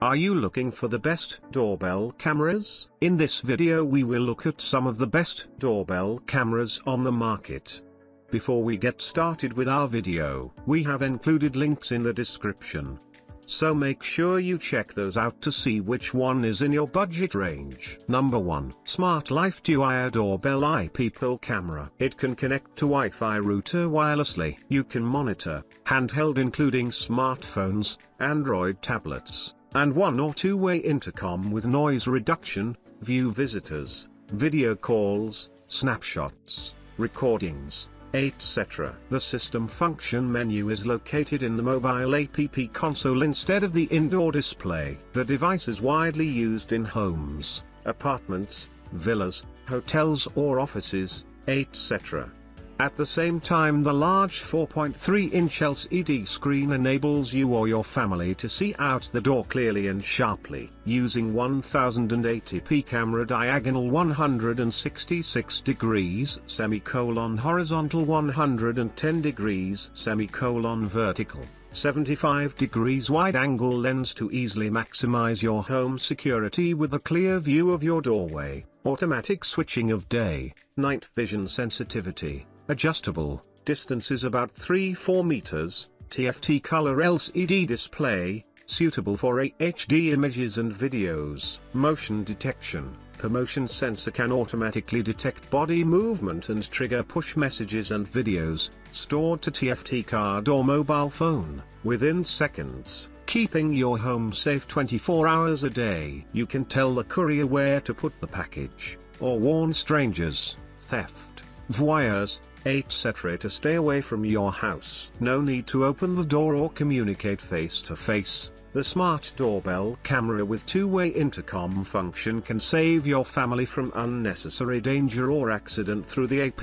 Are you looking for the best doorbell cameras? In this video we will look at some of the best doorbell cameras on the market. Before we get started with our video, we have included links in the description. So make sure you check those out to see which one is in your budget range. Number 1. Smart Life Tuya Doorbell Peephole Camera. It can connect to Wi-Fi router wirelessly. You can monitor, handheld including smartphones, Android tablets, and one or two-way intercom with noise reduction, view visitors, video calls, snapshots, recordings, etc. The system function menu is located in the mobile app console instead of the indoor display. The device is widely used in homes, apartments, villas, hotels or offices, etc. At the same time, the large 4.3-inch LCD screen enables you or your family to see out the door clearly and sharply. Using 1080p camera diagonal 166 degrees horizontal 110 degrees vertical, 75 degrees wide angle lens to easily maximize your home security with a clear view of your doorway, automatic switching of day, night vision sensitivity. Adjustable, distance is about 3-4 meters, TFT color LCD display, suitable for HD images and videos. Motion detection, per motion sensor can automatically detect body movement and trigger push messages and videos, stored to TFT card or mobile phone, within seconds, keeping your home safe 24 hours a day. You can tell the courier where to put the package, or warn strangers, theft, voyeurs, etc. to stay away from your house. No need to open the door or communicate face-to-face. The smart doorbell camera with two-way intercom function can save your family from unnecessary danger or accident through the app.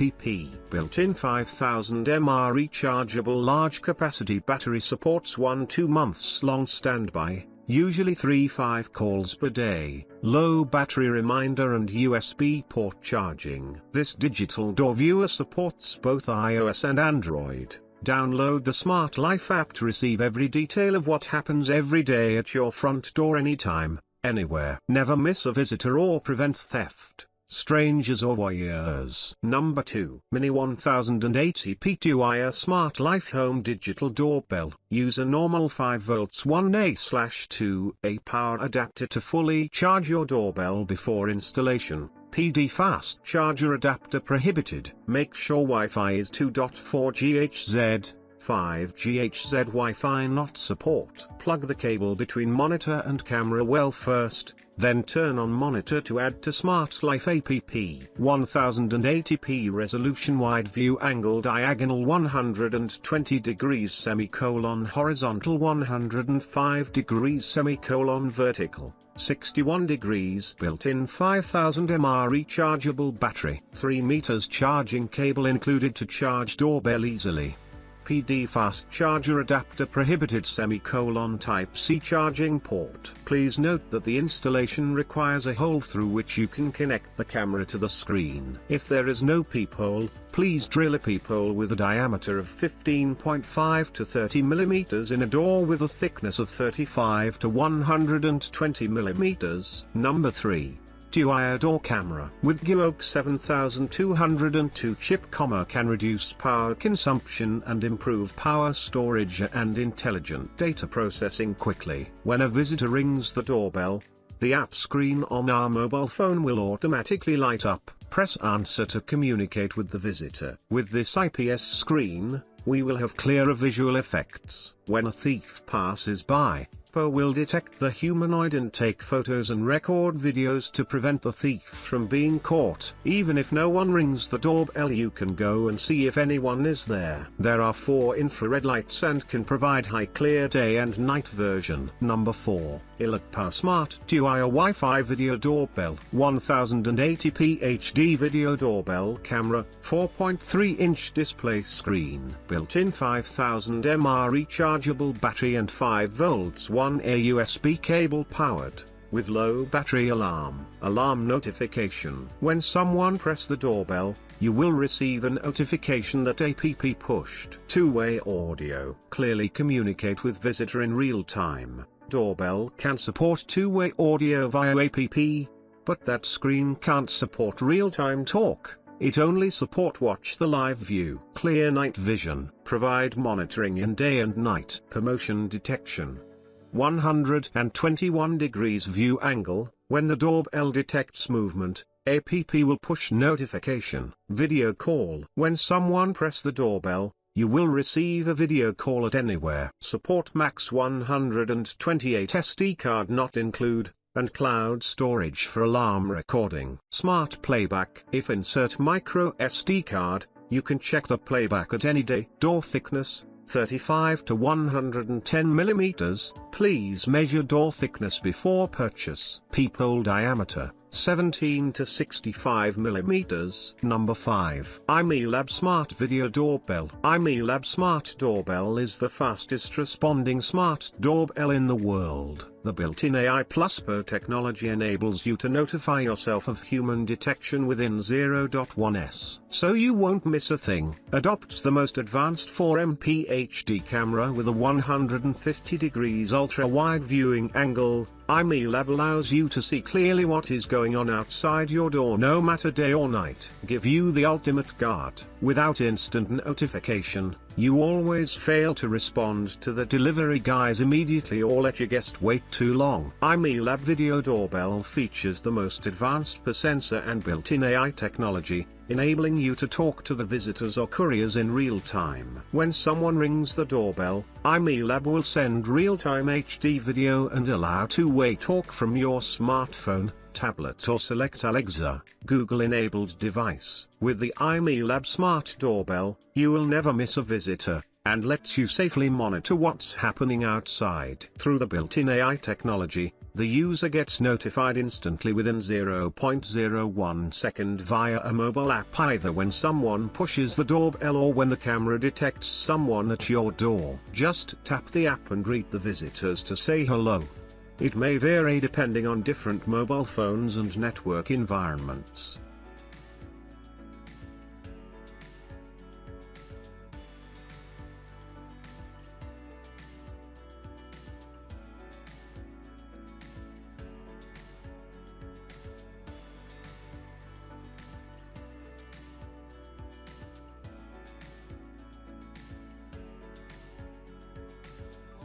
Built-in 5000 mAh rechargeable large-capacity battery supports 1-2 months long standby, usually 3-5 calls per day, low battery reminder and USB port charging. This digital door viewer supports both iOS and Android. Download the Smart Life app to receive every detail of what happens every day at your front door anytime, anywhere. Never miss a visitor or prevent theft, strangers or voyeurs. Number 2. Mini 1080p Tuya Smart Life Home Digital Doorbell. Use a normal 5V 1A/2A power adapter to fully charge your doorbell before installation. PD fast charger adapter prohibited. Make sure Wi-Fi is 2.4 GHz, 5 GHz Wi-Fi not support. Plug the cable between monitor and camera well first, then turn on monitor to add to Smart Life app. 1080p resolution wide view angle diagonal 120 degrees horizontal 105 degrees vertical, 61 degrees. Built-in 5000 mAh rechargeable battery. 3 meters charging cable included to charge doorbell easily. PD fast charger adapter prohibited Type-C charging port. Please note that the installation requires a hole through which you can connect the camera to the screen. If there is no peephole, please drill a peephole with a diameter of 15.5 to 30 mm in a door with a thickness of 35 to 120 mm. Number 3. Tuya door camera with GUOC 7202 chip, can reduce power consumption and improve power storage and intelligent data processing quickly. When a visitor rings the doorbell, the app screen on our mobile phone will automatically light up. Press answer to communicate with the visitor. With this IPS screen, we will have clearer visual effects. When a thief passes by, will detect the humanoid and take photos and record videos to prevent the thief from being caught. Even if no one rings the doorbell, you can go and see if anyone is there. There are 4 infrared lights and can provide high clear day and night version. Number 4. Elecpow Smart Tuya Wi-Fi Video Doorbell. 1080p HD video doorbell camera, 4.3-inch display screen. Built-in 5000 mAh rechargeable battery and 5V 1A USB cable powered, with low battery alarm notification. When someone press the doorbell, you will receive a notification that app pushed. Two-way audio. Clearly communicate with visitor in real time. doorbell can support two-way audio via app, but that screen can't support real-time talk. It only support watch the live view, clear night vision, provide monitoring in day and night, motion detection. 121 degrees view angle. When the doorbell detects movement, app will push notification. Video call. When someone press the doorbell, you will receive a video call at anywhere. Support max 128 SD card not include, and cloud storage for alarm recording. Smart playback. If insert micro SD card, you can check the playback at any day. Door thickness, 35 to 110 mm. Please measure door thickness before purchase. Peephole diameter, 17 to 65 mm. Number 5. IMILAB Smart Video Doorbell. IMILAB Smart Doorbell is the fastest responding smart doorbell in the world. The built-in AI Plus Pro technology enables you to notify yourself of human detection within 0.1s. So you won't miss a thing. Adopts the most advanced 4MP HD camera with a 150 degrees ultra-wide viewing angle. IMILAB allows you to see clearly what is going on outside your door no matter day or night. Give you the ultimate guard. Without instant notification, you always fail to respond to the delivery guys immediately or let your guest wait too long. IMILAB Video Doorbell features the most advanced per sensor and built-in AI technology, enabling you to talk to the visitors or couriers in real time. When someone rings the doorbell, IMILAB will send real-time HD video and allow two-way talk from your smartphone, tablet or select Alexa, Google-enabled device. With the IMILAB Smart Doorbell, you will never miss a visitor, and lets you safely monitor what's happening outside. Through the built-in AI technology, the user gets notified instantly within 0.01 second via a mobile app, either when someone pushes the doorbell or when the camera detects someone at your door. Just tap the app and greet the visitors to say hello. It may vary depending on different mobile phones and network environments.